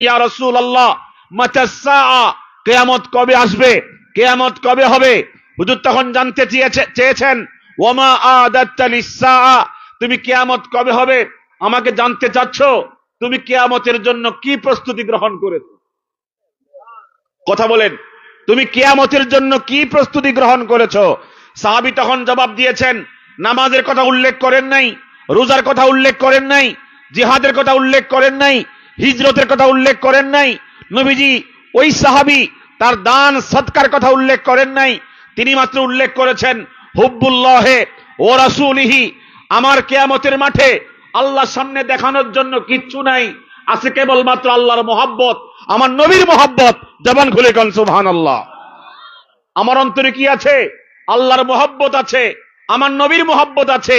ইয়া রাসূলুল্লাহ মাতাস সাআ, কিয়ামত কবে আসবে, কিয়ামত কবে হবে? হুজুর তখন জানতে চেয়েছেন ওয়ামা আদাত্তা লিস-সাআ, তুমি কিয়ামত কবে হবে আমাকে জানতে চাচ্ছ, তুমি কিয়ামতের জন্য কি প্রস্তুতি গ্রহণ করেছো? কথা বলেন, তুমি কিয়ামতের জন্য কি প্রস্তুতি গ্রহণ করেছো? সাহাবী তখন জবাব দিয়েছেন, নামাজের কথা উল্লেখ করেন নাই, রোজার কথা উল্লেখ করেন নাই, জিহাদের কথা উল্লেখ করেন নাই, হিজরতের কথা উল্লেখ করেন নাই। নবীজি ওই সাহাবী তার দান সদকার কথা উল্লেখ করেন নাই, তিনি মাত্র উল্লেখ করেছেন হুব্বুল্লাহে ও রাসূলিহি, আমার কিয়ামতের মাঠে আল্লাহর সামনে দেখানোর জন্য কিচ্ছু নাই, আছে কেবলমাত্র আল্লাহর মহব্বত, আমার নবীর মহব্বত। জবান খুলে কোন সুবহানাল্লাহ। আমার অন্তরে কি আছে? আল্লাহর মহব্বত আছে, আমার নবীর মহব্বত আছে।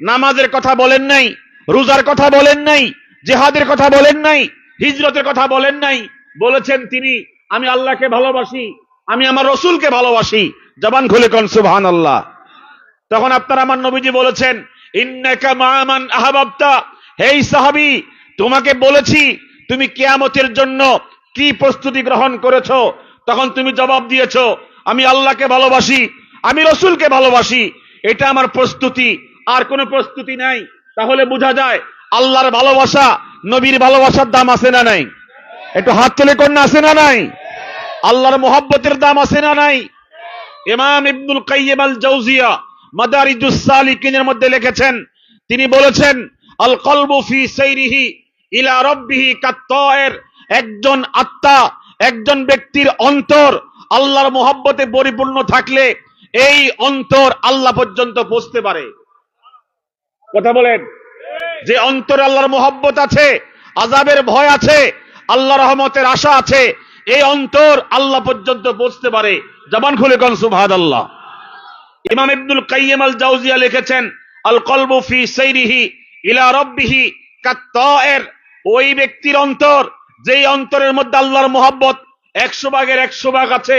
নামাজের কথা বলেন নাই, রোজার কথা বলেন নাই, জিহাদের কথা বলেন নাই, হিজরতের কথা বলেন নাই, বলেছেন তিনি আমি আল্লাহকে ভালোবাসি, আমি আমার রসুলকে ভালোবাসি। জবান খুলে কোন সুবহানাল্লাহ। তখন আপনার আমার নবীজি বলেছেন ইন্নাকা মা'মান আহবাবতা, হে সাহাবী, তোমাকে বলেছি তুমি কিয়ামতের জন্য কি প্রস্তুতি গ্রহণ করেছো? তখন তুমি জবাব দিয়েছো আমি আল্লাহকে ভালোবাসি, আমি রসুলকে ভালোবাসি, এটা আমার প্রস্তুতি, আর কোনো প্রস্তুতি নাই। তাহলে বোঝা যায় আল্লাহর ভালোবাসা, নবীর ভালোবাসার দাম আছে না নাই? একটু হাত তুলে কন্যা আছে না নাই? আল্লাহর মোহাব্বতের দাম আছে না নাই? ইমাম ইবনুল কাইয়িম আল জাওজিয়া মাদারিজুস সালিকিনের মধ্যে লিখেছেন, তিনি বলেছেন আল কলবু ফি সাইরিহি ইলা রাব্বিহি কাত-তায়ের, একজন আত্মা, একজন ব্যক্তির অন্তর আল্লাহর মোহাব্বতে পরিপূর্ণ থাকলে এই অন্তর আল্লাহ পর্যন্ত পৌঁছতে পারে। কথা বলেন, যে অন্তরে আল্লাহর মোহাব্বত আছে, আযাবের ভয় আছে, আল্লাহর রহমতের আশা আছে, এই অন্তর আল্লাহ পর্যন্ত পৌঁছতে পারে। জবান খুলে কোন সুবহানাল্লাহ। ইমাম ইবনুল কাইয়িম আল জাওজিয়া লিখেছেন আল কলবু ফি সাইরিহি ইলা রাব্বিহি কাত-তায়ের, ওই ব্যক্তির অন্তর, যেই অন্তরের মধ্যে আল্লাহর মোহাব্বত 100 ভাগের 100 ভাগ আছে,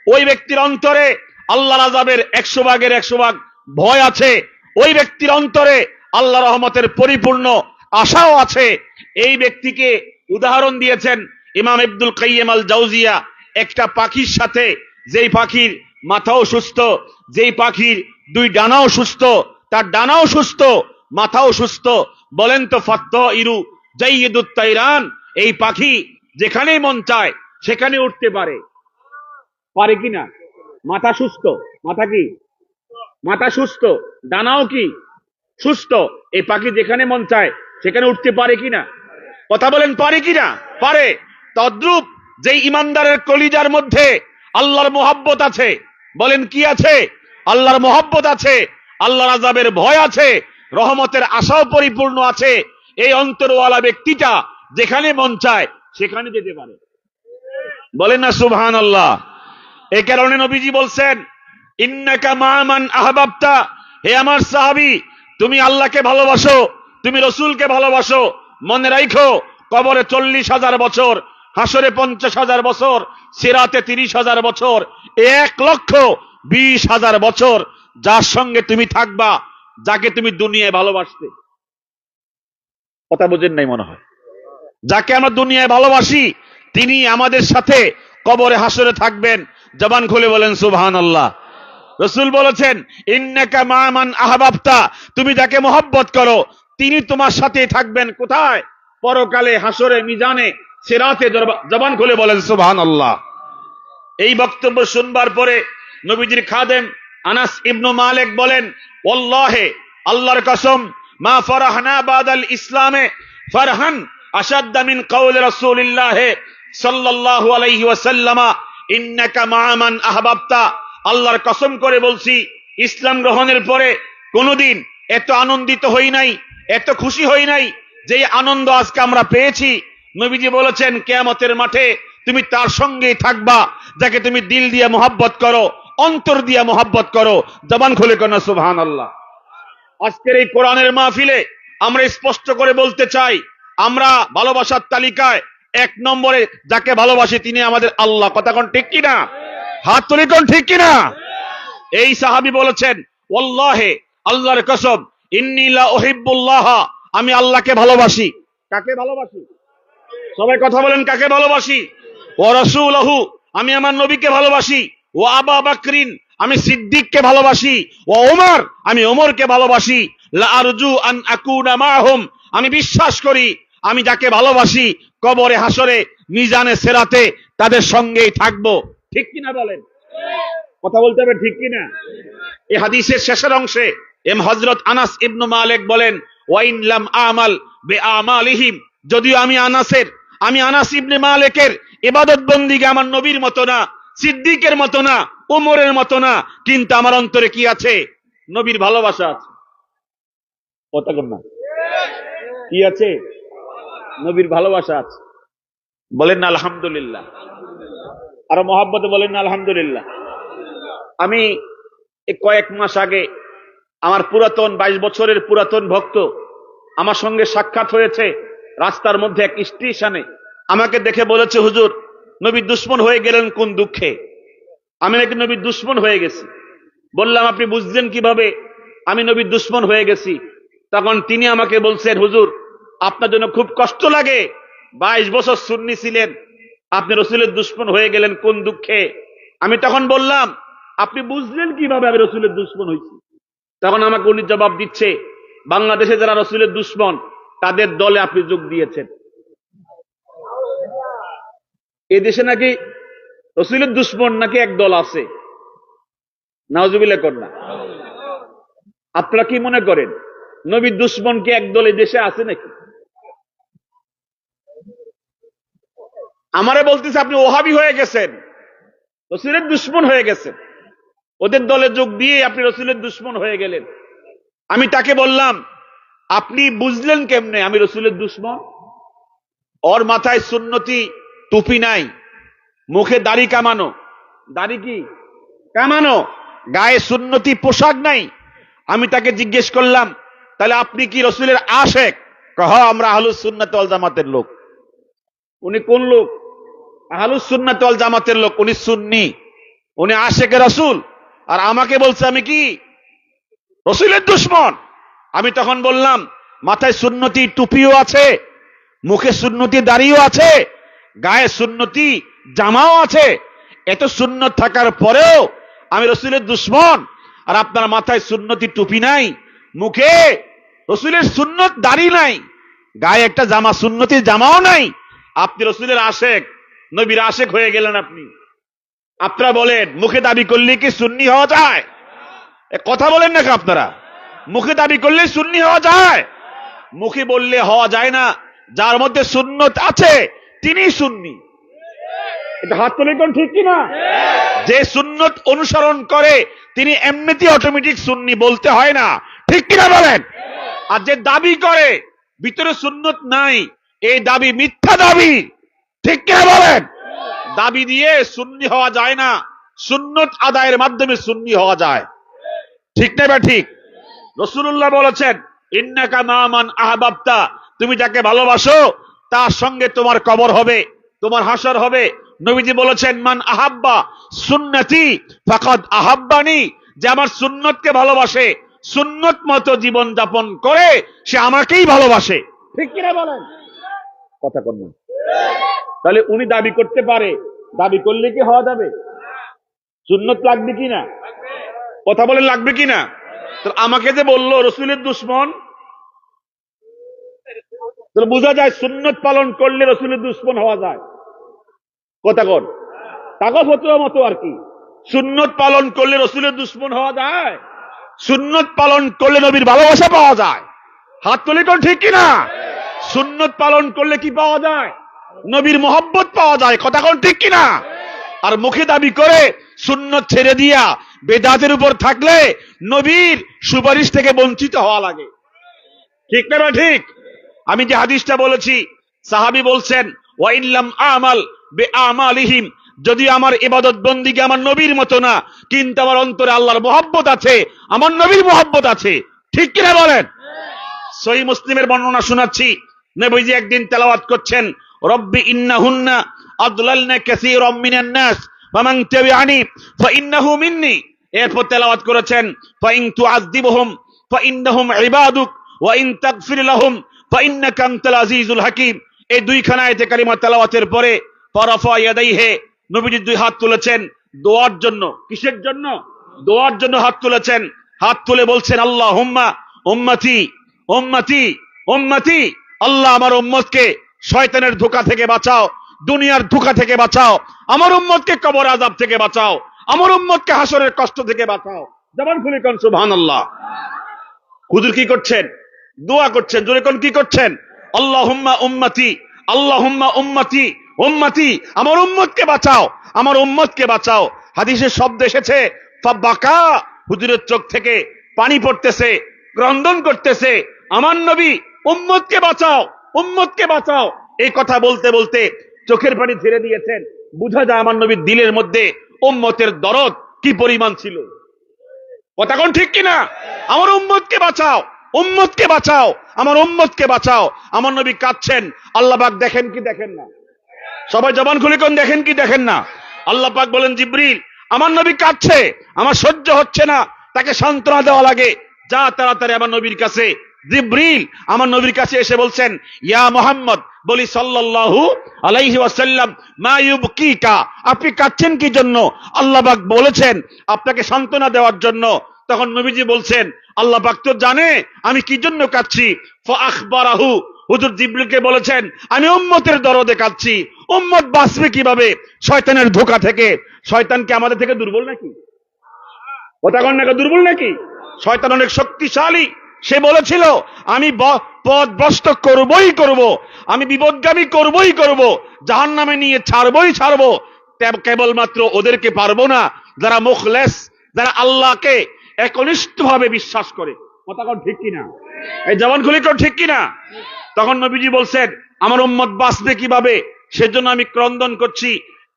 ওই ব্যক্তির অন্তরে আল্লাহর আযাবের 100 ভাগের 100 ভাগ ভয় আছে, ওই ব্যক্তির অন্তরে আল্লাহ রহমতের পরিপূর্ণ আশাও আছে। এই ব্যক্তিকে উদাহরণ দিয়েছেন ইমাম ইবনুল কাইয়িম আল জাওজিয়া একটা পাখির সাথে, যেই পাখির মাথাও সুস্থ, যেই পাখির 2 ডানাও সুস্থ, তার ডানাও সুস্থ, মাথাও সুস্থ। বলেন তো ফাত্তাইরু জাইয়িদুত তাইরান, এই পাখি যেখানেই মন চায় সেখানে উঠতে পারে, পারে কিনা? মাথা সুস্থ, মাথা কি? মাথা সুস্থ, ডানাও কি? সুস্থ। এই পাখি যেখানে মন চায় সেখানে উঠতে পারে কিনা? কথা বলেন, পারে কিনা? পারে। তদ্রূপ যেই ইমানদারের কলিজার মধ্যে আল্লাহর মোহাব্বত আছে, বলেন কি আছে? আল্লাহর মোহাব্বত আছে, আল্লাহর আযাবের ভয় আছে, রহমতের আশাও পরিপূর্ণ আছে, এই অন্তরওয়ালা ব্যক্তিটা যেখানে মন চায় সেখানে যেতে পারে। বলেন না সুবহানাল্লাহ। এই কারণে নবীজি বলছেন ইন্নাকা মা'মান আহবাবতা, হে আমার সাহাবী, তুমি আল্লাহকে ভালোবাসো, তুমি রসুলকে ভালোবাসো, মনে রাখো কবরে 40,000 বছর, হাসরে 50,000 বছর, সিরাতে 30,000 বছর, 1,20,000 বছর যার সঙ্গে তুমি থাকবা, যাকে তুমি দুনিয়ায় ভালোবাসতে। কথা বুঝেন নাই মনে হয়? যাকে আমরা দুনিয়ায় ভালোবাসি তিনি আমাদের সাথে কবরে হাসরে থাকবেন। জবান খুলে বলেন সুবহানাল্লাহ। রাসূল বলেছেন ইন্নাকা মা'মান আহবাবতা, তুমি যাকে মহব্বত করো তিনি তোমার সাথে থাকবেন। কোথায়? পরকালে, হাসরে, মিজানে, সিরাতে। জবান খুলে বলেন সুবহানাল্লাহ। এই বক্তব্য শুনবার পরে নবীজির খাদেম আনাস ইবনু মালিক বলেন ওয়াল্লাহি, আল্লাহর কসম, মা ফারাহনা বাদাল ইসলামে ফারহান আশাদ্দা মিন কাওলি রাসূলিল্লাহ সাল্লাল্লাহু আলাইহি ওয়াসাল্লাম ইন্নাকা মা'মান আহবাবতা, আল্লাহর কসম করে বলছি, ইসলাম গ্রহণের পরে কোনোদিন এত আনন্দিত হই নাই, এত খুশি হই নাই যে আনন্দ আজকে আমরা পেয়েছি। নবীজি বলেছেন কিয়ামতের মাঠে তুমি তার সঙ্গেই থাকবা যাকে তুমি দিল দিয়ে মোহাব্বত করো, অন্তর দিয়ে মোহাব্বত করো। জবান খুলে কোন সুবহানাল্লাহ। আজকের এই কোরআনের মাহফিলে আমরা স্পষ্ট করে বলতে চাই, আমরা ভালোবাসার তালিকায় 1 নম্বরে যাকে ভালোবাসি তিনি আমাদের আল্লাহ। কথা কোন ঠিক কিনা? হাত তুলে কোন ঠিক কিনা? এই সাহাবী বলেছেন ওয়াল্লাহি, আল্লাহর কসম, ইন্নী লা উহিব্বুল্লাহ, আমি আল্লাহকে ভালোবাসি। কাকে ভালোবাসি? সবাই কথা বলেন, কাকে ভালোবাসি? ও রাসূলহু, আমি আমার নবীকে ভালোবাসি। ও আবা বকরিন, আমি সিদ্দিককে ভালোবাসি। ও ওমর, আমি ওমরকে ভালোবাসি। লা আরজু আন আকুনা মাআহুম, আমি বিশ্বাস করি আমি যাকে ভালোবাসি কবরে হাসরে মিজানে সিরাতে তাদের সঙ্গেই থাকবো। ঠিক কিনা বলেন? কথা বলতে হবে, ঠিক কিনা? এই হাদিসের শেষের অংশে হযরত আনাস ইবনে মালিক বলেন, ওয়াইন লাম আমাল বিআমালিহিম, যদিও আমি আনাস ইবনে মালিকের ইবাদত বন্দিগে আমার নবীর মতো না, সিদ্দিকের মতো না, ওমরের মতো না, কিন্তু আমার অন্তরে কি আছে? নবীর ভালোবাসা আছে। কথা কন না, কি আছে? নবীর ভালোবাসা আছে। বলেন না আলহামদুলিল্লাহ। আর মহব্বতে বলেন না আলহামদুলিল্লাহ। আমি কয়েক মাস আগে আমার পুরাতন 22 বছরের পুরাতন ভক্ত আমার সঙ্গে সাক্ষাৎ হয়েছে রাস্তার মধ্যে এক স্টেশনে। আমাকে দেখে বলেছে, হুজুর নবীর দুশ্মন হয়ে গেলেন কোন দুঃখে? আমি নাকি নবীর দুশ্মন হয়ে গেছি। বললাম, আপনি বুঝলেন কিভাবে আমি নবীর দুশ্মন হয়ে গেছি? তখন তিনি আমাকে বলছেন, হুজুর আপনার জন্য খুব কষ্ট লাগে, 22 বছর সুন্নি ছিলেন, আপনি রসুলের দুশ্মন হয়ে গেলেন কোন দুঃখে? আমি তখন বললাম, আপনি বুঝলেন কিভাবে আমি রসুলের দুশ্মন হয়েছি? তখন আমাকে উনি জবাব দিচ্ছে, বাংলাদেশে যারা রসুলের দুশ্মন তাদের দলে আপনি যোগ দিয়েছেন। এই দেশে নাকি রসুলের দুশ্মন নাকি এক দল আছে, নাউজুবিল্লাহ কন্যা। আপনারা কি মনে করেন নবীর দুশ্মন কি এক দল এই দেশে আছে নাকি? আমারে বলতেছে আপনি ওহাবি হয়ে গেছেন, রসুলের দুশ্মন হয়ে গেছেন, ওদের দলে যোগ দিয়ে আপনি রসুলের দুশ্মন হয়ে গেলেন। আমি তাকে বললাম, আপনি বুঝলেন কেমনে আমি রসুলের দুশ্মন? ওর মাথায় সুন্নতি টুপি নাই, মুখে দাড়ি কামানো, দাড়ি কি কামানো, গায়ে সুন্নতি পোশাক নাই। আমি তাকে জিজ্ঞেস করলাম, তাহলে আপনি কি রসুলের আশেক? কহ, আমরা আহলুস সুন্নাত ওয়াল জামাতের লোক। উনি কোন লোক? আহলুস সুন্নাত ওয়াল জামাতের লোক। উনি সুন্নি, উনি আশেকে রসুল, আর আমাকে বলছে আমি কি রসুলের দুশ্মন। আমি তখন বললাম, মাথায় সুন্নতি টুপিও আছে, মুখে সুন্নতি দাড়িও আছে, গায়ে সুন্নতি জামাও আছে, এত সুন্নত থাকার পরেও আমি রসুলের দুশ্মন, আর আপনার মাথায় সুন্নতি টুপি নাই, মুখে রসুলের সুন্নত দাড়ি নাই, গায়ে একটা জামা সুন্নতি জামাও নাই, আপনি রসুলের আশেক, নবীর আশেক হয়ে গেলেন আপনি। আপনারা বলেন, মুখে দাবি করলে কি সুন্নি হওয়া যায়? কথা বলেন নাকি আপনারা? মুখে দাবি করলে সুন্নি হওয়া যায়? মুখে বললে হওয়া যায় না। যার মধ্যে সুন্নত আছে তিনি সুন্নি। এটা হাত তুলে কোন, ঠিক কিনা? যে সুন্নত অনুসরণ করে তিনি এমনিতেই অটোমেটিক সুন্নি, বলতে হয় না। ঠিক কিনা বলেন? আর যে দাবি করে ভিতরে সুন্নত নাই, এই দাবি মিথ্যা দাবি। ঠিক কিনা বলেন? দাবি দিয়ে সুন্নি হওয়া যায় না, সুন্নত আদায়ের মাধ্যমে সুন্নি হওয়া যায়। ঠিক না বা ঠিক? রাসূলুল্লাহ বলেছেন, ইন্নাকা মা মান আহবাবতা, তুমি যাকে ভালোবাসো তার সঙ্গে তোমার কবর হবে, তোমার হাসর হবে। নবীজি বলেছেন, মান আহাব্বা সুন্নতি ফাকাদ আহাব্বানি, যে আমার সুন্নতকে ভালোবাসে, সুন্নত মতো জীবন যাপন করে, সে আমাকেই ভালোবাসে। ঠিক কিনা বলেন? কথা কন না। তাহলে উনি দাবি করতে পারে, দাবি করলে কি হওয়া যাবে? সুন্নত লাগবে কিনা? কথা বলেন, লাগবে কিনা? তো আমাকে যে বললো রসুলের দুশ্মন, তাহলে বোঝা যায় সুন্নত পালন করলে রসুলের দুশ্মন হওয়া যায়। কথা কন, তাকে ফতোয়া মতো আর কি। সুন্নত পালন করলে রসুলের দুশ্মন হওয়া যায়? সুন্নত পালন করলে নবীর ভালোবাসা পাওয়া যায়। হাত তুলে কোন, ঠিক কিনা? সুন্নত পালন করলে কি পাওয়া যায়? নবীর মহব্বত পাওয়া যায়। কথা কোন, ঠিক কিনা? আর মুখে দাবি করে সুন্নত ছেড়ে দিয়া বেদাতের উপর থাকলে নবীর সুপারিশ থেকে বঞ্চিত হওয়া লাগে। ঠিক না বা ঠিক? আমি যে হাদিসটা বলেছি, সাহাবী বলছেন, ওয়া ইল্লাম আমাল বিআমালিহিম, যদি আমার ইবাদত বন্দিকে আমার নবীর মতো না, কিন্তু আমার অন্তরে আল্লাহর মহব্বত আছে, আমার নবীর মহব্বত আছে। ঠিক কিনা বলেন? সহিহ মুসলিমের বর্ণনা শোনাচ্ছি। নবীজি একদিন তেলাওয়াত করছেন, রব্বি ইন্নাহুন্না আদলালনা কাসীরাম মিনান নাস ফামান তাবিআনি ফাইন্নাহু মিন্নি। এরপর তেলাওয়াত করেছেন, ফাইন তুআযিবহুম ফাইন্নাহুম ইবাদুক ওয়া ইন তাগফির লাহুম ফাইন্নাকা আনতাল আজিজুল হাকীম। এই দুইখানা আয়াতে কারিমা তেলাওয়াতের পরে ফারাফা ইয়াদাইহি, নবীজি দুই হাত তুলেছেন দোয়ার জন্য। কিসের জন্য? দোয়ার জন্য হাত তুলেছেন। হাত তুলে বলছেন আল্লাহুম্মা উম্মতি উম্মতি উম্মতি, আল্লাহ আমার উম্মতকে শয়তানের ধোঁকা থেকে বাঁচাও, দুনিয়ার ধোঁকা থেকে বাঁচাও, আমার উম্মতকে কবর আযাব থেকে বাঁচাও, আমার উম্মতকে হাসরের কষ্ট থেকে বাঁচাও। জবান খুলে কোন সুবহানাল্লাহ। হুজুর কি করছেন? দোয়া করছেন। জোরে কোন কি করছেন? আল্লাহুম্মা উম্মতি আল্লাহুম্মা উম্মতি উম্মতি, আমার উম্মতকে বাঁচাও, আমার উম্মতকে বাঁচাও। হাদিসে শব্দ এসেছে ফাবাকা, হুজুরের চোখ থেকে পানি পড়তেছে, ক্রন্দন করতেছে, আমার নবী উম্মতকে বাঁচাও, উম্মতকে বাঁচাও। এই কথা বলতে বলতে চোখের পানি ছেড়ে দিয়েছেন। বুঝা যায় আমার নবীর দিলের মধ্যে উম্মতের দরদ কি পরিমাণ ছিল। কথা কোন ঠিক কিনা? আমার উম্মতকে বাঁচাও, উম্মতকে বাঁচাও, আমার উম্মতকে বাঁচাও। আমার নবী কাঁদছেন। আল্লাহ পাক দেখেন কি দেখেন না? সবাই জবান খুলে কোন দেখেন কি দেখেন না? আল্লাহ পাক বলেন জিবরিল, আমার নবী কাঁদছে, আমার সহ্য হচ্ছে না, তাকে সান্ত্বনা দেওয়া লাগে, যা তাড়াতাড়ি আমার নবীর কাছে। জিবরিল আমার নবীর কাছে এসে বলছেন ইয়া মুহাম্মদ, বলি সাল্লাল্লাহু আলাইহি ওয়াসাল্লাম, মা ইউবকিকা, আপনি কাঁদছেন কি জন্য? আল্লাহ পাক বলেছেন আপনাকে সান্ত্বনা দেওয়ার জন্য। তখন নবীজি বলছেন আল্লাহ পাক তো জানে আমি কি জন্য কাঁদছি। ফাআখবারাহু, হুজুর জিবরিলকে বলেছেন আমি উম্মতের দরদে কাঁদছি। উম্মত বাঁচবে কিভাবে শয়তানের ধোঁকা থেকে? শয়তান কি আমাদের থেকে দুর্বল নাকি? কথা কন নাকি দুর্বল নাকি? শয়তান অনেক শক্তিশালী। সে বলেছিল আমি পথ ভ্রষ্ট করবই করব, আমি বিপদগামী করবই করব, জাহান্নামে নিয়ে ছাড়বই ছাড়বো। কেবলমাত্র ওদেরকে পারবো না যারা মুখলেস, যারা আল্লাহকে একনিষ্ঠভাবে বিশ্বাস করে। কথা কন ঠিক কিনা? এই জবান খুলে কন ঠিক কিনা? তখন নবীজি বলছেন আমার উম্মত বাঁচবে কিভাবে, সেজন্য আমি ক্রন্দন করছি।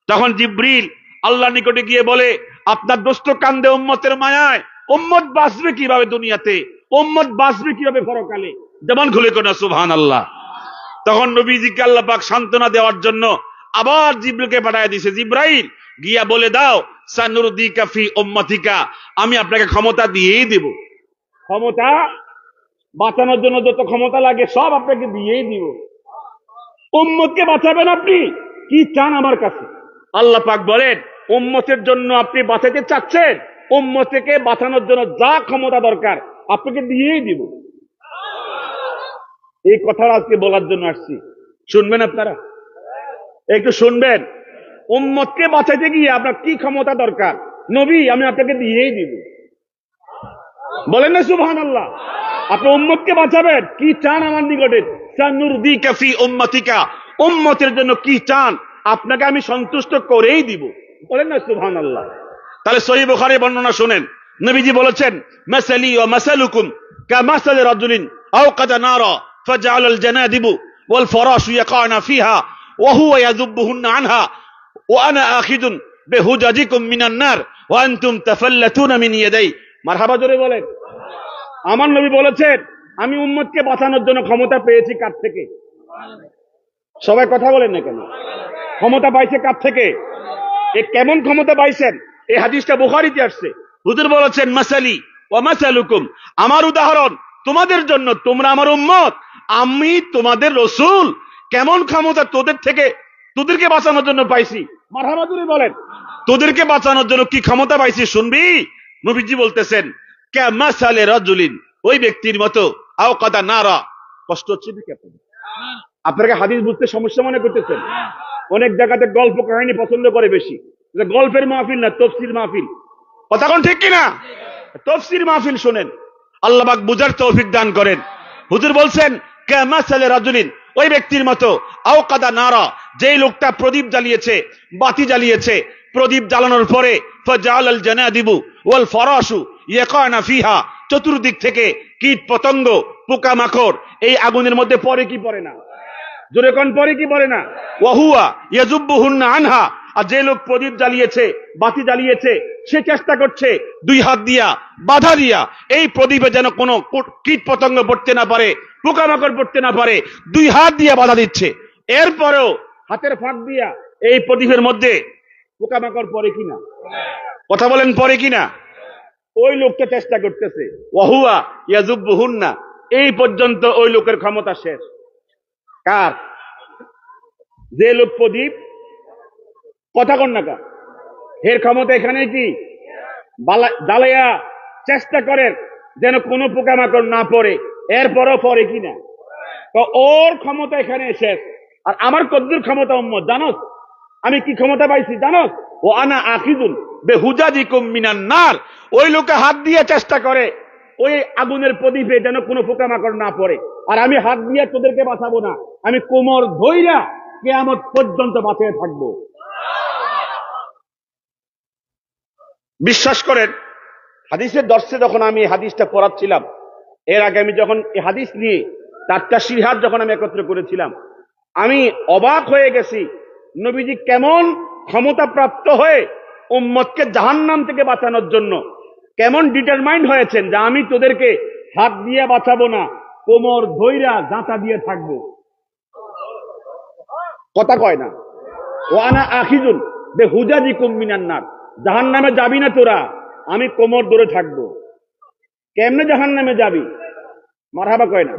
তখন জিবরিল আল্লাহর নিকটে গিয়ে বলে আপনার দোস্ত কান্দে উম্মতের মায়ায়, উম্মত বাঁচবে কিভাবে দুনিয়াতে, উম্মত বাঁচবে কিভাবে পরকালে? জবান খুলে কোন সুবহানাল্লাহ। তখন নবীজিকে আল্লাহ পাক সান্ত্বনা দেওয়ার জন্য আবার জিবরিলকে পাঠিয়ে দিয়েছে, জিবরাইল গিয়া বলে দাও সানুরদিকা ফি উম্মতিকা, আমি আপনাকে ক্ষমতা দিয়েই দেব। ক্ষমতা বাঁচানোর জন্য যত ক্ষমতা লাগে সব আপনাকে দিয়েই দিব। উম্মতকে বাঁচাবেন আপনি, কি চান আমার কাছে? আল্লাহ পাক বলেন উম্মতের জন্য আপনি বাঁচাতে চাচ্ছেন, উম্মতকে বাঁচানোর জন্য যা ক্ষমতা দরকার আপনাকে দিয়েই দিব। এই কথাটা আজকে বলার জন্য আসছি, শুনবেন আপনারা? একটু শুনবেন। উম্মতকে বাঁচাইতে গিয়ে আপনার কি ক্ষমতা দরকার, নবী আমি আপনাকে দিয়েই দিব। বলেন না সুবহানাল্লাহ। আপনি উম্মতকে বাঁচাবেন, কি চান আমার নিকটে? সানুরদিকা ফি উম্মতিকা, উম্মতের জন্য কি চান আপনাকে আমি সন্তুষ্ট করেই দিব। বলেন না সুবহানাল্লাহ। তাহলে সহিহ বুখারী বর্ণনা শুনেন, নবীজি বলেছেন মাসালি ওয়া মাসালুকুম কামাসালি রাজুলিন আওকাদা নারা ফাজআলাল জানাদিবু ওয়াল ফারাশু ইয়াকানা ফিহা ওয়া হুয়া ইয়াযুবুহুন্না আনহা ওয়া আনা আখিদুন বিহুজাজিকুম মিনান নার ওয়া আনতুম তাফাল্লাতুনা মিন ইয়াদাই। মারহাবা জোরে বলেন। আমার নবী বলেছেন আমি উম্মতকে বাঁচানোর জন্য ক্ষমতা পেয়েছি কার থেকে? সবাই কথা বলেন না কেন? ক্ষমতা পাইছে কার থেকে? এ কেমন ক্ষমতা পাইছেন? এই হাদিসটা বুখারীতে আসছে। হুজুর বলেছেন মাসালি ওয়া মাসালুকুম, আমার উদাহরণ তোমাদের জন্য, তোমরা আমার উম্মত, আমি তোমাদের রাসূল। কেমন ক্ষমতা তোদের থেকে, তোদেরকে বাঁচানোর জন্য পাইছি? মারহাবা জোরে বলেন। তোদেরকে বাঁচানোর জন্য কি ক্ষমতা পাইছি শুনবি? নবীজি বলতেছেন কামাসালি রাজুলিন, ওই ব্যক্তির মতো আওকাদা নারা। কষ্ট হচ্ছে নাকি আপনাদের? আপনাকে হাদিস বুঝতে সমস্যা মনে করতেছেন? অনেক জায়গাতে গল্প কাহিনী পছন্দ করে বেশি, গল্পের মাহফিল না তাফসীর মাহফিল। কথা কোন ঠিক কিনা? তাফসীর মাহফিল শুনেন, আল্লাহ পাক বুঝার তৌফিক দান করেন। হুজুর বলছেন কামাসালি রাজুলিন, ওই ব্যক্তির মতো আওকাদা নারা, যেই লোকটা প্রদীপ জ্বালিয়েছে, বাতি জ্বালিয়েছে, প্রদীপ জ্বালানোর পরে ফাজআলাল জানাদিবু ওয়াল ফারাশু ইয়াকানা ফিহা, চতুর্দিক থেকে কীট পতঙ্গ পোকামাকড় এই আগুনের মধ্যে পড়ে কি পড়ে না? জোরে কোন পড়ে কি পড়ে না? ওয়া হুয়া ইয়াযুবুহুন্না আনহা, আর যে লোক প্রদীপ জ্বালিয়েছে, বাতি জ্বালিয়েছে, সে চেষ্টা করছে দুই হাত দিয়া বাধা দিয়া এই প্রদীপে যেন কোনো কীট পতঙ্গ পড়তে না পারে, পোকামাকড় পড়তে না পারে, দুই হাত দিয়া বাধা দিচ্ছে। এরপরেও হাতের ফাঁক দিয়া এই প্রদীপের মধ্যে পোকামাকড় পড়ে কিনা? কথা বলেন পড়ে কিনা? ওই লোকটা চেষ্টা করতেছে, ওয়া হুয়া ইয়াযুবুহুন্না, এই পর্যন্ত ওই লোকের ক্ষমতা শেষ। কার? যে লোক প্রদীপ, কথা কন না কা, এর ক্ষমতা এখানে কি জ্বালাইয়া চেষ্টা করেন যেন কোনো পোকামাকড় না পড়ে, এরপরও পড়ে কিনা, তো ওর ক্ষমতা এখানে শেষ। আর আমার কদ্দুর ক্ষমতা উম্মত জানোস, আমি কি ক্ষমতা পাইছি জানোস? ও আনা আখিদুন বেহুজাজিকুম মিনান নার, ওই লোকে হাত দিয়ে চেষ্টা করে ওই আগুনের প্রদীপে যেন কোনো পোকামাকড় না পড়ে, আর আমি হাত দিয়ে তোদেরকে বাঁচাবো না, আমি কোমর ধইরা কিয়ামত পর্যন্ত বাঁচিয়ে থাকবো। বিশ্বাস করেন, হাদিসের দর্শে যখন আমি হাদিসটা পড়াচ্ছিলাম, এর আগে আমি যখন এই হাদিস নিয়ে 4টা সিরহাত যখন আমি একত্র করেছিলাম, আমি অবাক হয়ে গেছি নবীজি কেমন ক্ষমতা প্রাপ্ত হয়ে উম্মতকে জাহান্নাম থেকে বাঁচানোর জন্য কেমন ডিটারমাইন্ড হয়েছেন যে আমি তোদেরকে হাত দিয়ে বাঁচাবো না, কোমর ধইরা জাঁতা দিয়ে থাকবো। কথা কয় না, ও আনা আখিজুন বেহুজাজিকুম মিনান নার, জাহান্নামে যাবি না তোরা, আমি কোমর ধরে থাকবো। কেমনে জাহান্নামে যাবি? মারহাবা কয় না।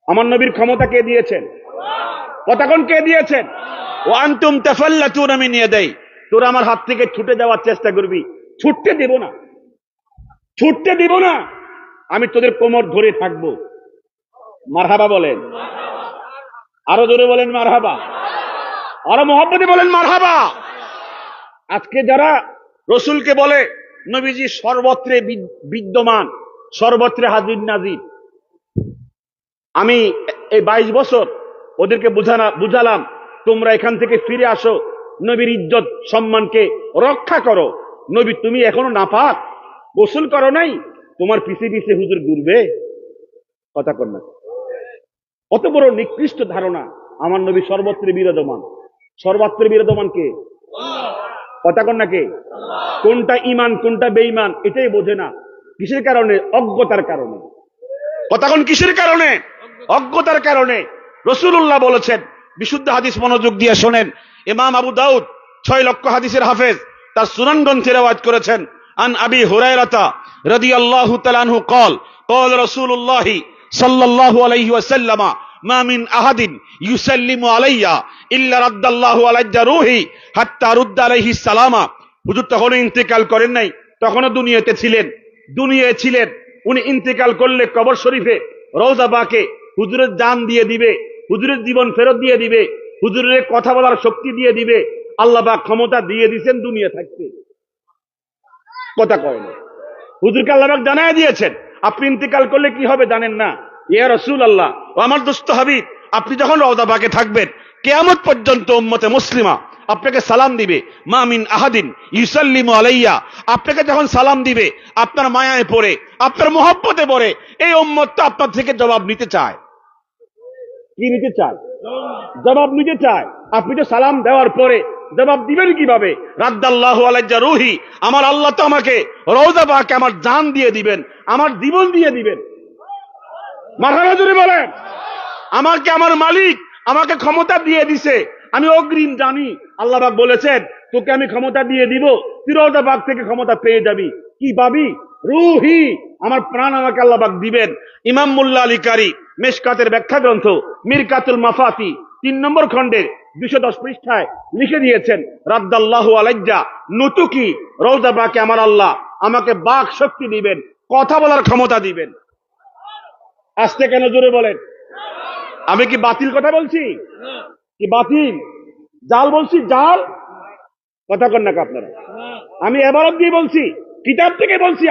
আমার নবীর ক্ষমতা কে দিয়েছেন? কতক্ষণ কে দিয়েছেন? ও আনতুম তাফাল্লাতুনা মিন ইয়াদাই, তোরা আমার হাত থেকে ছুটে যাওয়ার চেষ্টা করবি, ছুটতে দেব না, ছুটতে দেব না, আমি তোদের কোমর ধরে থাকবো। মারহাবা বলেন, আরো জোরে বলেন মারহাবা, আরো মহব্বতে বলেন মারহাবা। আজকে যারা রসুলকে বলে নবীজি সর্বত্রে বিদ্যমান, সর্বত্রে হাজির নাজির, আমি এই 22 বছর ওদেরকে বুঝালাম তোমরা এখান থেকে ফিরে আসো, নবীর ইজ্জত সম্মানকে রক্ষা করো। নবী তুমি এখনো নাপাক, গোসল করো নাই, তোমার পিছে পিছে হুজুর ঘুরবে, কথা কর না। কত বড় নিকৃষ্ট ধারণা, আমার নবী সর্বত্রে বিরাজমান। সর্বত্রে বিরাজমান কে? কথা কর না কে? কোনটা ইমান কোনটা বেঈমান এটাই বোঝে না। কিসের কারণে? অজ্ঞতার কারণে। কথা কোন কিসের কারণে? অজ্ঞতার কারণে। রাসূলুল্লাহ বলেছেন, বিশুদ্ধ হাদিস মনোযোগ দিয়ে শোনেন, ইমাম আবু দাউদ 6 লক্ষ হাদিসের হাফেজ, তার সুনান গ্রন্থে রওয়ায়াত করেছেন, আন আবি হুরায়রা রাদিয়াল্লাহু তাআলা আনহু قال قال رسول الله صلى الله عليه وسلم ما من احد يسلم علي الا رد الله علي روحي حتى رد عليه السلام। হুজুর তখন ইন্তেকাল করেন নাই, তখনও দুনিয়াতে ছিলেন, দুনিয়ায় ছিলেন। উনি ইন্তেকাল করলে কবর শরীফে রওজা পাকে হুজুরের জান দিয়ে দিবে, হুজুরের জীবন ফেরত দিয়ে দিবে, হুজুরের কথা বলার শক্তি দিয়ে দিবে। আল্লাহ পাক ক্ষমতা দিয়ে দিয়েছেন দুনিয়া থাকতে। কথা কয় না। হুজুরকে আল্লাহ পাক জানায় দিয়েছেন আপনি ইন্তেকাল করলে কি হবে জানেন না। ইয়া রাসূলুল্লাহ, ও আমার দোস্ত হাবিব, আপনি যখন রওজা পাকে থাকবেন কিয়ামত পর্যন্ত উম্মতে মুসলিমা আপনাকে সালাম দিবে। মা মিন আহাদিন ইউসাল্লিমু আলাইয়া, আপনাকে যখন সালাম দিবে আপনার মায়ায় পড়ে, আপনার মহব্বতে পড়ে, এই উম্মত তো আপনার থেকে জবাব নিতে চায়। কি নিতে চায়? জবাব নিতে চায়। আপনি তো সালাম দেওয়ার পরে জবাব দিবেন কিভাবে? রাদ্দাল্লাহু আলাইয়া রূহি, আমার আল্লাহ তো আমাকে রওজা পাকে আমার জান দিয়ে দিবেন, আমার জীবন দিয়ে দিবেন। মারহাবা জোরে বলেন। আমাকে আমার মালিক আমাকে ক্ষমতা দিয়ে দিছে, আমি অগ্রিম জানি। আল্লাহ পাক বলেছেন তোকে আমি ক্ষমতা দিয়ে দিব, তুই রওজা পাক থেকে ক্ষমতা পেয়ে যাবি। কি পাবি? রূহি, আমার প্রাণ আমাকে আল্লাহ পাক দিবেন। ইমাম মুল্লা আলী কারি মিশকাতের ব্যাখ্যা গ্রন্থ মিরকাতুল মাফাতি 3 নম্বর খণ্ডের 210 পৃষ্ঠায় লিখে দিয়েছেন, রাদ্দাল্লাহু আলাইয়া নুতুকি, রওজা পাকে আমার আল্লাহ আমাকে বাক শক্তি দিবেন, কথা বলার ক্ষমতা দিবেন। আস্তে কেন জোরে বলেন। আমি কি বাতিল কথা বলছি? কি বাতিল জাল বলছি? জাল কথা কন না আপনারা। আমি এবারত দিয়ে বলছি, কিতাব থেকে বলছি।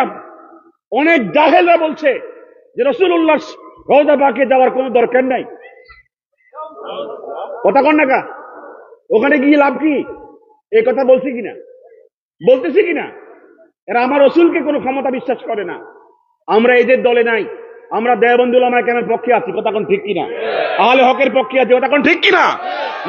অনেক জাহেলরা বলছে যে রাসূলুল্লাহ রওজা পাকে যাওয়ার কোনো দরকার নাই। কথা কন না কা, ওখানে গিয়ে লাভ কি? এই কথা বলছি কিনা, বলতেছি কিনা? এরা আমার রাসূলকে কোনো ক্ষমতা বিশ্বাস করে না। আমরা এদের দলে নাই, আমরা দেওবন্দ উলামায়ে কেরামের পক্ষে আছি। কথা কোন ঠিক কিনা? আহলে হকের পক্ষে আছি। কথা কোন ঠিক কিনা?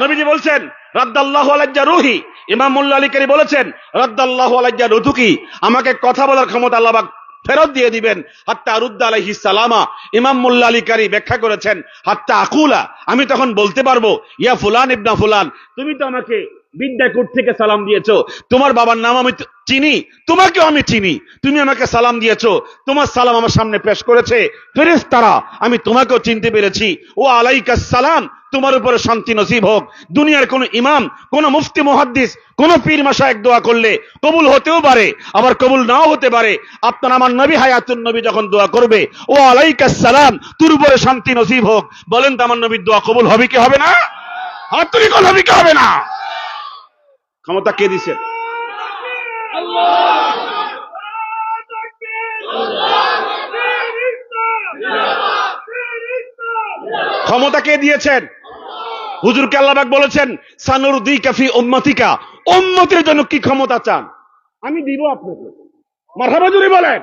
নবীজি বলছেন রাদ্দাল্লাহু আলাইয়া রূহি। ইমাম মুল্লা আলী কারি বলেছেন রাদ্দাল্লাহু আলাইয়া রুতুকি, আমাকে কথা বলার ক্ষমতা আল্লাহ পাক ফেরত দিয়ে দিবেন। হাত্তা রুদ্দা আলাইহিস সালামা, ইমাম মুল্লা আলী কারি ব্যাখ্যা করেছেন হাত্তা আকুলা, আমি তখন বলতে পারবো ইয়া ফুলান ইবনা ফুলান, তুমি তো আমাকে বিদ্যাকুট থেকে সালাম দিয়েছো, তোমার বাবার নাম আমি চিনি, তোমাকেও আমি চিনি, তুমি আমাকে সালাম দিয়েছো, তোমার সালাম আমার সামনে পেশ করেছে ফেরেশতারা, আমি তোমাকেও চিনতে পেরেছি। ও আলাইকাস সালাম, তোমার উপরে শান্তি নসিব হোক। দুনিয়ার কোন ইমাম, কোন মুফতি মুহাদ্দিস, কোন পীর মাশায়েখ দোয়া করলে কবুল হতেও পারে, আবার কবুল নাও হতে পারে। আপনার আমার নবী হায়াতুন নবী যখন দোয়া করবে, ও আলাইকাস সালাম, তোর উপরে শান্তি নসিব হোক, বলেন তো আমার নবীর দোয়া কবুল হবে কি হবে না? হাত তুলি কোন হবে কি হবে না? ক্ষমতা কে দিছে? ক্ষমতা কে দিয়েছেন? হুজুরকে আল্লাহ পাক বলেছেন, সানুরদিকা ফি উম্মতিকা, উম্মতের জন্য কি ক্ষমতা চান আমি দিব আপনাকে। মারহাবা জুরি বলেন।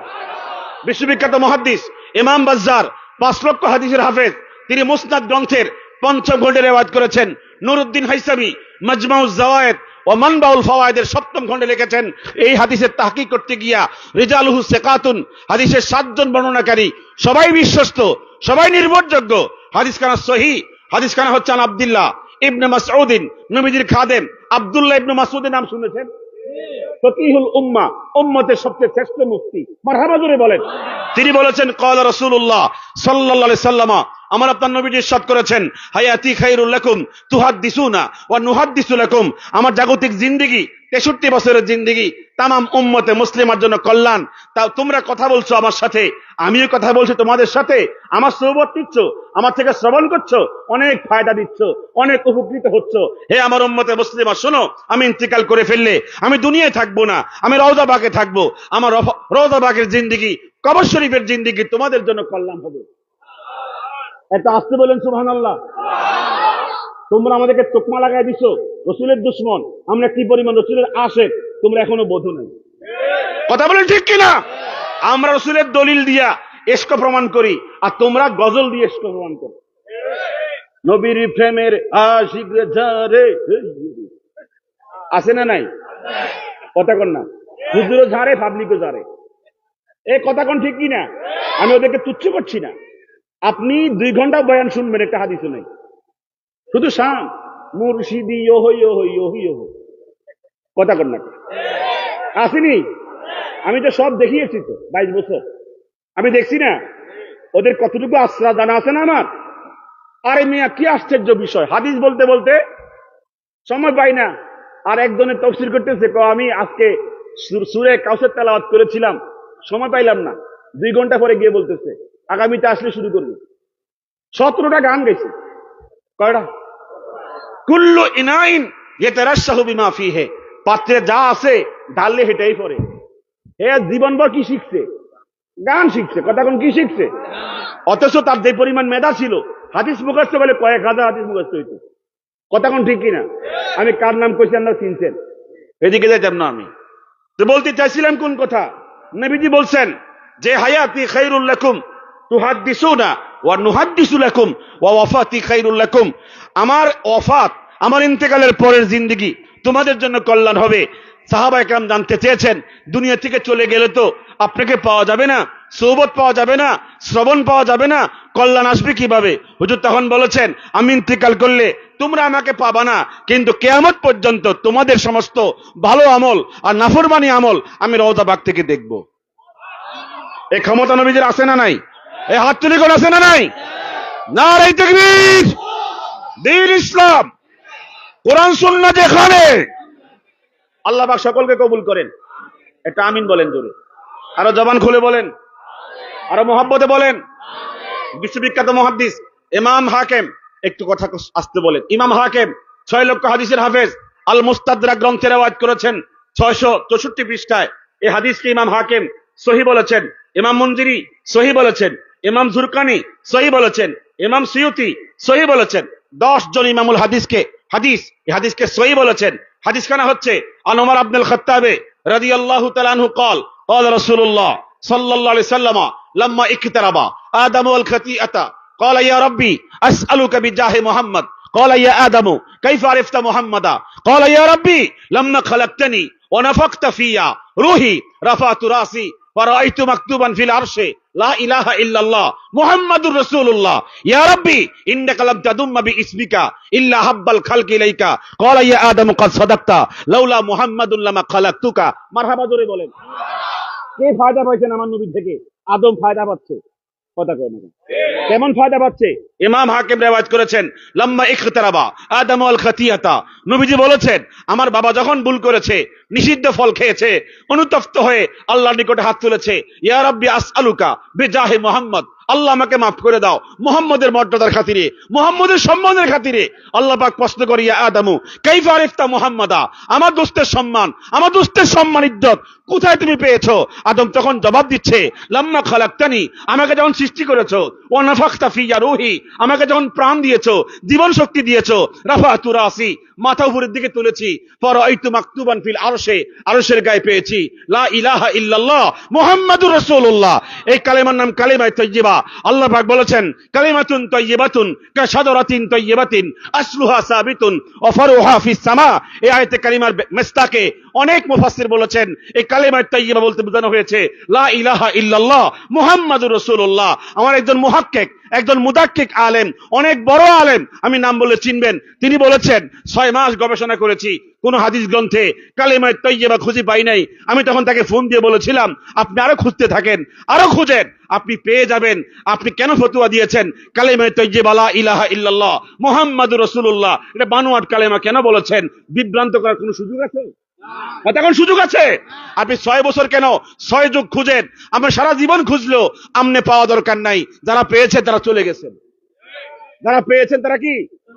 বিশ্ববিখ্যাত মুহাদ্দিস ইমাম বাজ্জার 5 লক্ষ হাদিসের হাফেজ, তিনি মুসনাদ গ্রন্থের 5ম খণ্ডে রিওয়ায়াত করেছেন। নুরউদ্দিন হাইসামি মাজমাউজ জাওয়ায়েদ ও মানবাউল ফাওয়ায়েদের 7ম খণ্ডে লিখেছেন, এই হাদিসের তাহকিক করতে গিয়া রিজালুহু সিকাতুন, হাদিসের 7 জন বর্ণনাকারী সবাই বিশ্বস্ত, সবাই নির্ভরযোগ্য। হাদিস খানা সহিহ। হাদিস খানা হচ্ছে আন আব্দুল্লাহ ইবনে মাসউদিন, নবীজির খাদেম আব্দুল্লাহ ইবনে মাসউদের নাম শুনেছেন? ফকিহুল উম্মাহ, উম্মতের সবচেয়ে শ্রেষ্ঠ মুফতি। মারহাবা জোরে বলেন। তিনি বলেছেন, ক্বালা রাসূলুল্লাহ সাল্লাল্লাহু আলাইহি সাল্লাম, আমার আপনার নবীজি ইরশাদ করেছেন, হায়াতি খায়রুল লাকুম তুহাদ্দিসুনা ওয়া নুহাদ্দিসু লাকুম, আমার জাগতিক জিন্দেগি 63 বছরের জিন্দেগি তামাম উম্মতে মুসলিমার জন্য কল্যাণ। তা তোমরা কথা বলছো আমার সাথে, আমিও কথা বলছি তোমাদের সাথে, আমার সোহবত নিচ্ছ, আমার থেকে শ্রবণ করছো, অনেক ফায়দা দিচ্ছ, অনেক উপকৃত হচ্ছ। হে আমার উম্মতে মুসলিমা, শোনো, আমি ইন্তিকাল করে ফেললে আমি দুনিয়ায় থাকবো না, আমি রওজা বাগে থাকবো। আমার রওজা বাগের জিন্দেগি, কবর শরীফের জিন্দেগি তোমাদের জন্য কল্যাণ হবে। এটা আসতে বলেন সুবহানাল্লাহ। তোমরা আমাদেরকে তোকমা লাগাই দিছো রসুলের দুশ্মন, আমরা কি পরিমাণ রসুলের আশেক তোমরা এখনো বোঝো নাই। কথা বলেন ঠিক কিনা? আমরা রসুলের দলিল দিয়া ইশক প্রমাণ করি, আর তোমরা গজল দিয়ে ইশক প্রমাণ করো। নবীর প্রেমের আশিক যারে আছে না নাই? কথা কন না। হুজুরও ঝাড়ে, পাবলিকও ঝাড়ে। এই কথা কন ঠিক কিনা? আমি ওদেরকে তুচ্ছ করছি না। আপনি 2 ঘন্টা বয়ান শুনবেন, একটা হাদিসও নাই, শুধু শাম মুর্শিদি ওহই ওহই ওহি ওহ। কথা কন না আসেনি? আমি তো সব দেখিয়েছি তো 22 বছর, আমি দেখছি না ওদের কতটুকু আশ্রা জানা আছে না আমার? আরে মিয়া, কি আশ্চর্য বিষয়, হাদিস বলতে বলতে সময় পাই না। আর একজনের তাফসীর করতেছে, আমি আজকে সূরা কাউসার তেলাওয়াত করেছিলাম, সময় পাইলাম না। 2 ঘন্টা পরে গিয়ে বলতেছে আগামীতে আসলে শুরু করবো। 17টা গান গেছে। কয়টা? কুল্লু ইনাইন ইয়াতারাশাহু বিমা ফিহি, পাত্রে যা আছে ঢাললে হেটাই পড়ে। হে জীবনভর কি শিখছে? গান শিখছে। কথা কোন কি শিখছে? অথচ তার যে পরিমাণ মেধা ছিল, হাদিস মুখস্থ বলে কয়েক হাজার হাদিস মুখস্থ হইত। কথা কোন ঠিক কিনা? আমি কার নাম কইছি আপনারা চিনছেন? এদিকে যাইতাম না আমি। তো বলতে চাইছিলাম কোন কথা? নবীজি বলছেন যে হায়াতি খায়রুল লাকুম তুহাদ্দিসুনা ওয়া নুহাদ্দিসু লাকুম ওয়া ওয়াফাতি খায়রুল লাকুম, আমার ওয়াফাত, আমার ইন্তেকালের পরের জিন্দেগি তোমাদের জন্য কল্যাণ হবে। সাহাবায়ে কেরাম জানতে চেয়েছেন, দুনিয়া থেকে চলে গেলে তো আপনাকে পাওয়া যাবে না, সোহবত পাওয়া যাবে না, শ্রবণ পাওয়া যাবে না, কল্যাণ আসবে কিভাবে? হুজুর তখন বলেছেন, আমি ইন্তেকাল করলে তোমরা আমাকে পাবা না, কিন্তু কিয়ামত পর্যন্ত তোমাদের সমস্ত ভালো আমল আর নাফরমানি আমল আমি রওজা বাগ থেকে দেখব। এই ক্ষমতা নবীজির আছে না নাই? এই হাত তুলে কোন আছে না নাই? নারে তাকবীর। দ্বীন ইসলাম, কোরআন সুন্নাহ যেখানে। আল্লাহ পাক সকলকে কবুল করেন। একটা আমিন বলেন জোরে, আরো জবান খুলে বলেন, আরো মহব্বতে বলেন। বিশ্ববিখ্যাত মুহাদ্দিস ইমাম হাকিম, একটু কথা আসতে বলেন। ইমাম হাকিম 6 লক্ষ হাদিসের হাফেজ, আল মুস্তাদরাক গ্রন্থে রিওয়ায়াত করেছেন 664 পৃষ্ঠায়। এই হাদিসকে ইমাম হাকিম সহিহ বলেছেন, ইমাম মুনজিরি সহিহ বলেছেন, ইমাম জুরকানি সহিহ বলেছেন, ইমাম সিয়ুতি সহিহ বলেছেন। 10 জন ইমামুল হাদিসকে এই হাদিসকে সহিহ বলেছেন। হাদিস খানা হচ্ছে আন ওমর ইবনুল খাত্তাব রাদিয়াল্লাহু তাআলা আনহু قال قال رسول الله صلى الله عليه وسلم لما اقترب آدم والخطيئة قال يا ربي أسألك بجاه محمد قال يا آدم كيف عرفت محمدا قال يا ربي لما خلقتني ونفخت فيا روحي رفعت راسي فرأيت مكتوبا في العرش لا إله إلا الله محمد رسول الله يا ربي إنك لم تدم باسمك إلا حب الخلق إليك قال يا آدم قد صدقت لولا محمد لما خلقتك। মারহাবা জোরে বলেন। কে ফায়দা পাইছেন আমার নবী থেকে? আদম ফায়দা পাচ্ছে। কথা কয় না? কেমন ফায়দা পাচ্ছে? ইমাম হাকিম রিওয়ায়াত করেছেন, লাম্মা ইখতারাবা আদম ওয়াল খাতিয়াতা, নবীজি বলেছেন আমার বাবা যখন ভুল করেছে, নিষিদ্ধ ফল খেয়েছে, অনুতপ্ত হয়ে আল্লাহর নিকটে হাত তুলেছে, ইয়া রাব্বি আসআলুকা বিজাহে মুহাম্মদ, আল্লাহ আমাকে মাফ করে দাও মুহাম্মদের মর্যাদার খাতিরে, মুহাম্মদের সম্মানের খাতিরে। আল্লাহ পাক প্রশ্ন করি, ইয়া আদমু কাইফা আরিফতা মুহাম্মাদা, আমার দোস্তের সম্মান, আমার দোস্তের সম্মান ইজ্জত কোথায় তুমি পেয়েছো? আদম তখন জবাব দিচ্ছে, লাম্মা খালাকতানি, আমাকে যখন সৃষ্টি করেছো, ওয়া নাফাখতা ফিয়া রূহি, আমাকে যখন প্রাণ দিয়েছো, জীবন শক্তি দিয়েছো, রাফাতু রাসি, মাথা উপরের দিকে তুলেছি, ফারাআইতু মাকতুবান ফিল আরশে, আরশের গায়ে পেয়েছি লা ইলাহা ইল্লাল্লাহ মুহাম্মাদুর রাসূলুল্লাহ, এই কালেমার নাম কালিমায়ে তাইয়্যিবা। আল্লাহ পাক বলেছেন, কালিমাতুন তাইয়্যিবাতুন কাশাদারাতিন তাইয়্যিবাতিন আসলুহা সাবিতুন ওয়া ফারউহা ফিস সামা। এই আয়াতে কালিমার মেসদাকে অনেক মুফাসসির বলেছেন এই কালিমায়ে তাইয়্যিবা বলতে বোঝানো হয়েছে লা ইলাহা ইল্লাল্লাহ মুহাম্মাদুর রাসূলুল্লাহ। আমার একজন মুহাক্কিক, একজন মুদাক্কিক আলেম, অনেক বড় আলেম, আমি নাম বলে চিনবেন, তিনি বলেছেন 6 মাস গবেষণা করেছি, কোন হাদিস গ্রন্থে কালিমায়ে তাইয়্যিবা খুঁজে পাই নাই। আমি তখন তাকে ফোন দিয়ে বলেছিলাম, আপনি আরো খুঁজতে থাকেন, আরো খুঁজেন, আপনি পেয়ে যাবেন। আপনি কেন ফতোয়া দিয়েছেন কালিমায়ে তাইয়্যিবা লা ইলাহা ইল্লাল্লাহ মুহাম্মাদুর রাসূলুল্লাহ, এটা বানোয়াট কালেমা কেন বলেছেন? বিভ্রান্ত করার কোনো সুযোগ আছে? এখন সুযোগ আছে। আপনি 6 বছর কেন 6 যুগ খুঁজেন, আমরা সারা জীবন খুঁজলেও আমনে পাওয়া দরকার নাই। যারা পেয়েছে তারা চলে গেছেন, যারা পেয়েছেন তারা কি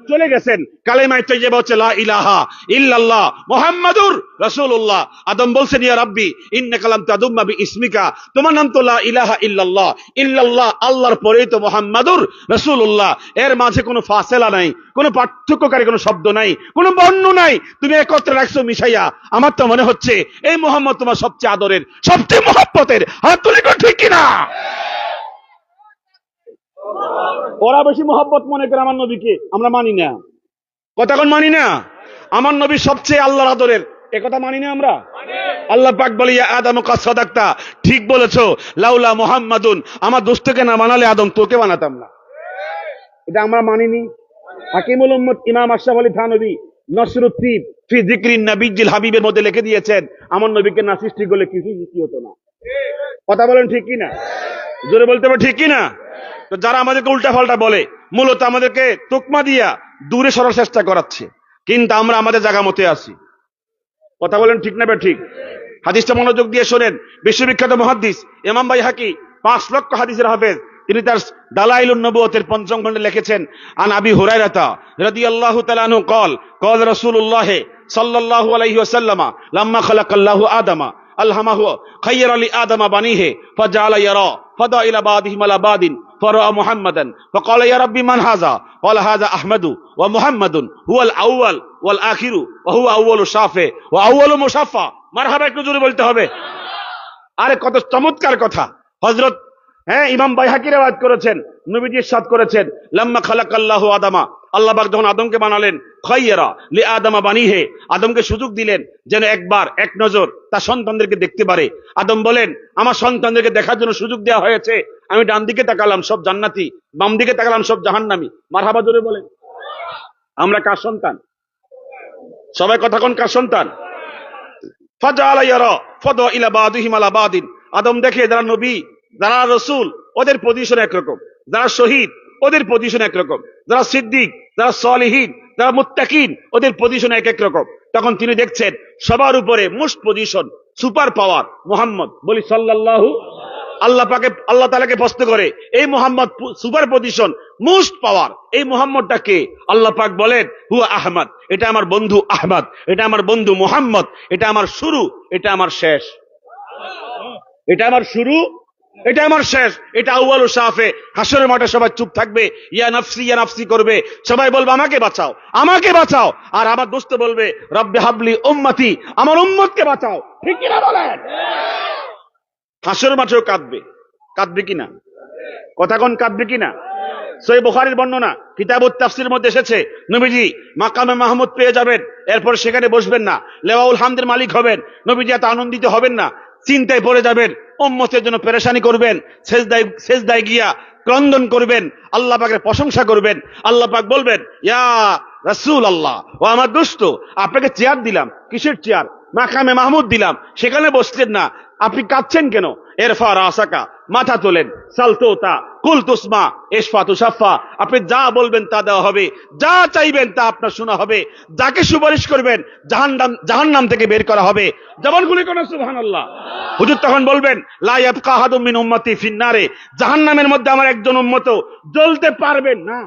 চলে গেছেন। কালেমায়ে তাইয়্যিবা হচ্ছে লা ইলাহা ইল্লাল্লাহ মুহাম্মাদুর রাসূলুল্লাহ। আদম বলছেন, ইয়া রাব্বি ইন্নাকা লাম তাদুম্মা বিইসমিকা, তোমার নাম তো লা ইলাহা ইল্লাল্লাহ, ইল্লাল্লাহ আল্লাহর পরেই তো মুহাম্মাদুর রাসূলুল্লাহ, এর মাঝে কোনো ফাসেলা নাই, কোনো পার্থক্যকারী কোনো শব্দ নাই, কোনো বর্ণ নাই, তুমি একত্রে রাখছো মিশাইয়া। আমার তো মনে হচ্ছে এই মুহাম্মদ তোমার সবচেয়ে আদরের, সবচেয়ে মহব্বতের। হাত তুলে কর ঠিক কিনা? ওরা বেশি মহব্বত মনে করে আমার নবীকে, আমরা মানি না। কথা কোন মানি না? আমার নবী সবচেয়ে আল্লাহর আদরের, এ কথা মানি না আমরা। আল্লাহ পাক বলে, ইয়া আদম কাদ সাদাকতা, ঠিক বলেছো, লাউলা মুহাম্মাদুন, আমার দোস্তকে না বানালে আদম তোকে বানাতাম না। এটা আমরা মানিনি। হাকিমুল উম্মত ইমাম আশরাফ আলী থানভী নসরুদ্দিন ফি যিকরিন নবিয়্যিল হাবিবের মধ্যে লিখে দিয়েছেন, আমার নবীকে না সৃষ্টি করলে কিছু সৃষ্টি হতো না। কথা বলেন ঠিক কি না? জোরে বলতে হবে ঠিক কি না? তো যারা আমাদেরকে উল্টা পাল্টা বলে, মূলত আমাদেরকে তোকমা দিয়া দূরে সরার চেষ্টা করাচ্ছে, কিন্তু আমরা আমাদের জায়গা মতে আছি। কথা বলেন ঠিক না? ঠিক। হাদিসটা মনোযোগ দিয়ে শোনেন। বিশ্ববিখ্যাত মুহাদ্দিস ইমাম বাইহাকি 5 লক্ষ হাদিসের হাফেজ, তিনি তার দালাইলুন নবুওয়াতের 5ম খণ্ডে লিখেছেন, আন আবি হুরায়রা রাদিয়াল্লাহু তাআলা আনহু قال قال رسول الله صلى الله عليه وسلم لما خلق الله آدم ألهمه خير لآدم بنيه فجعل يرى فضى إلى بعضهم على بعض فرأى محمدا فقال يا ربي من هذا؟ قال هذا أحمد ومحمد هو الأول والآخر وهو أول شافع وأول مشفع। মারহাবা একটু জোরে বলতে হবে। আরে কত চমৎকার কথা হযরত ইমাম বাইহাকি রিওয়ায়াত করেছেন, নবীজি ইরশাদ করেছেন, লাম্মা খালাকাল্লাহু আদামা, আল্লাহ পাক যখন আদমকে বানালেন, খায়রা লি আদমা বানিহে, আদমকে সুযোগ দিলেন যেন একবার এক নজর তার সন্তানদেরকে দেখতে পারে। আদম বলেন, আমার সন্তানদেরকে দেখার জন্য সুযোগ দেওয়া হয়েছে, আমি ডান দিকে তাকালাম সব জান্নাতি, বাম দিকে তাকালাম সব জাহান্নামী। মারহাবা জোরে বলেন। আমরা কার সন্তান? সবাই কথা কোন কার সন্তান? ফাজালা ইয়ারা ফাদা ইলা বাদিহিম আলা বাদিন, আদম দেখে যারা নবী, যারা রসুল, ওদের পজিশন একরকম, যারা শহীদ ওদের পজিশন একরকম, যারা সিদ্দিক, যারা সালিহিন, যারা মুত্তাকিন, ওদের পজিশন এক এক রকম। তখন তিনি দেখছেন সবার উপরে most position, super power Muhammad, বলি সাল্লাল্লাহু। আল্লাহ পাকে, আল্লাহ তাআলাকে প্রশ্ন করে, এই মুহাম্মদ সুপার পজিশন, মোস্ট পাওয়ার, এই মুহাম্মদটা কে? আল্লাহ পাক বলেন, হুয়া আহমদ, এটা আমার বন্ধু আহমদ, এটা আমার বন্ধু মুহাম্মদ, এটা আমার শুরু, এটা আমার শেষ, এটা আমার শুরু, এটা আমার শেষ, এটা আউয়ালু শাফে। হাসরের মাঠে সবাই চুপ থাকবে, ইয়া নাফসি করবে, সবাই বলবে আমাকে বাঁচাও, আমাকে বাঁচাও। আর আমার দোস্ত বলবে, রব্বি হাবলি উম্মতি, আমার উম্মতকে বাঁচাও। ঠিক কিনা বলেন? হাসরের মাঠেও কাঁদবে, কাঁদবে কিনা? কথা কোন কাঁদবে কিনা? সহিহ বুখারীর বর্ণনা কিতাবুত তাফসীরের মধ্যে এসেছে, নবীজি মাকামে মাহমুদ পেয়ে যাবেন, এরপর সেখানে বসবেন না, লেওয়াউল হামদের মালিক হবেন। নবীজি এত আনন্দিত হবেন না, চিন্তায় পড়ে যাবেন, উম্মতের জন্য পেরেশানি করবেন, সেজদায় গিয়া ক্রন্দন করবেন, আল্লাহ পাকের প্রশংসা করবেন। আল্লাহ পাক বলবেন, ইয়া রাসূল আল্লাহ, ও আমার দোস্ত, আপনাকে চেয়ার দিলাম, কিসের চেয়ার? মাকামে মাহমুদ দিলাম, সেখানে বসলেন না, আপনি কাঁদছেন কেন? এরফা রাসাকা, মাথা তোলেন, সালতোতা, কুল তুসমা ইশফা তুশাফা, আপনি যা বলবেন তা দেওয়া হবে, যা চাইবেন তা আপনার শোনা হবে, যাকে সুপারিশ করবেন জাহান্নাম থেকে বের করা হবে। যেমন গুলি কোন সুবহানাল্লাহ। হুজুর তখন বলবেন লা ইয়াবকা আহাদুম মিন উম্মতি ফিন্নারে, জাহান্নামের মধ্যে আমার একজন উম্মত জ্বলতে পারবেন না।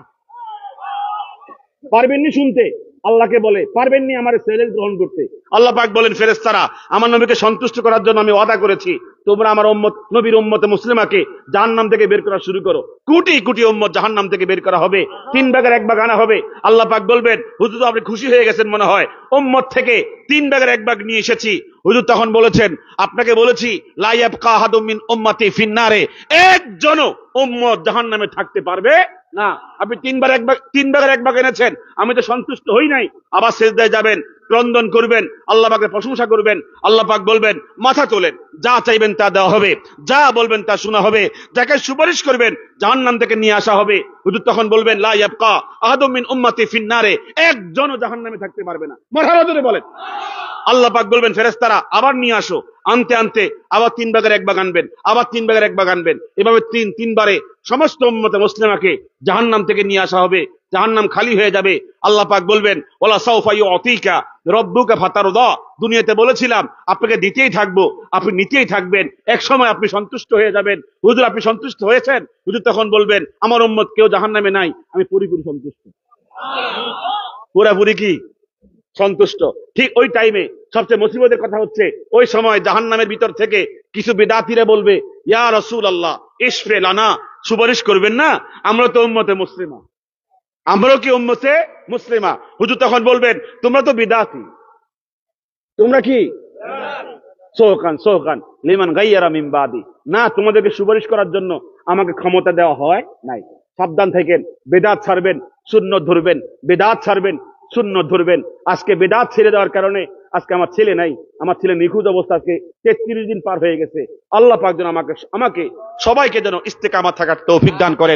পারবেননি শুনতে, আল্লাহকে বলে পারবেননি আমার ছেলে গ্রহণ করতে। আল্লাহ পাক বলেন ফেরেশতারা, আমার নবীকে সন্তুষ্ট করার জন্য আমি ওয়াদা করেছি, তোমরা আমার উম্মত নবীর উম্মতে মুসলিমাকে জাহান্নাম থেকে বের করা শুরু করো। কোটি কোটি উম্মত জাহান্নাম থেকে বের করা হবে, 3 ভাগের 1 ভাগ আনা হবে। আল্লাহ পাক বলবেন হুজুর তো আপনি খুশি হয়ে গেছেন মনে হয়, উম্মত থেকে 3 ভাগের 1 ভাগ নিয়ে এসেছি। হুজুর তখন বলেছেন আপনাকে বলেছি লা ইয়াবকা আহাদুম মিন উম্মতি ফিন্নারে, একজনও উম্মত জাহান্নামে থাকতে পারবে না। আপনি 3 ভাগের 1 ভাগ এনেছেন, আমি তো সন্তুষ্ট হই নাই। আবার সিজদায় যাবেন, ক্রন্দন করবেন, আল্লাহ পাকের প্রশংসা করবেন। আল্লাহ পাক বলবেন মাথা তোলেন, যা চাইবেন তা দেওয়া হবে, যা বলবেন তা শোনা হবে, যাকে সুপারিশ করবেন জাহান্নাম থেকে নিয়ে আসা হবে। হুজুর তখন বলবেন লা ইয়াবকা আহাদুম মিন উম্মতি ফিন্নারে, একজনও জাহান্নামে থাকতে পারবে না। মারহাবা জোরে বলেন। আল্লাহ পাক বলবেন ফেরেশতারা আবার নিয়ে আসো। আনতে আনতে আবার 3 ভাগের 1 ভাগ আনবেন, আবার 3 ভাগের 1 ভাগ আনবেন। এভাবে তিনবারে সমস্ত উম্মতে মুসলিমাকে জাহান্নাম থেকে নিয়ে আসা হবে, জাহান্নাম খালি হয়ে যাবে। আল্লাহ পাক বলবেন ওয়ালা সাউফা ইউতিকা রাব্বুকা ফাতারদা, দুনিয়াতে বলেছিলাম আপনাকে দিতেই থাকবো, আপনি নিতেই থাকবেন, এক সময় আপনি সন্তুষ্ট হয়ে যাবেন। হুজুর আপনি সন্তুষ্ট হয়েছেন? হুজুর তখন বলবেন আমার উম্মত কেউ জাহান্নামে নাই, আমি পুরোপুরি সন্তুষ্ট। পুরোপুরি কি সন্তুষ্ট? ঠিক ওই টাইমে সবচেয়ে মুসিবতের কথা হচ্ছে ওই সময় জাহান্নামের ভিতর থেকে কিছু বিদাতিরা বলবে ইয়া রাসূলুল্লাহ ইশফে লানা, সুপারিশ করবেন না, আমরা তো উম্মতে মুসলিমা, আমরাও কি উম্মতে মুসলিমা। হুজুর তখন বলবেন তোমরা তো বিদাতি, তোমরা কি সোহকান সোহকান লিমান গাইয়ারা মিন বাদি, না তোমাদেরকে সুপারিশ করার জন্য আমাকে ক্ষমতা দেওয়া হয় নাই। সাবধান থাকেন, বেদাত ছাড়বেন, সুন্নত ধরবেন, বেদাত ছাড়বেন, সুন্নত ধরবেন। আজকে বেদাত ছেড়ে দেওয়ার কারণে আজকে আমার ছেলে নাই, আমার ছেলে নিখোঁজ অবস্থা, আজকে 33 দিন পার হয়ে গেছে। আল্লাহ পাক যেন আমাকে সবাইকে যেন ইস্তেকামাত থাকার তৌফিক দান করেন।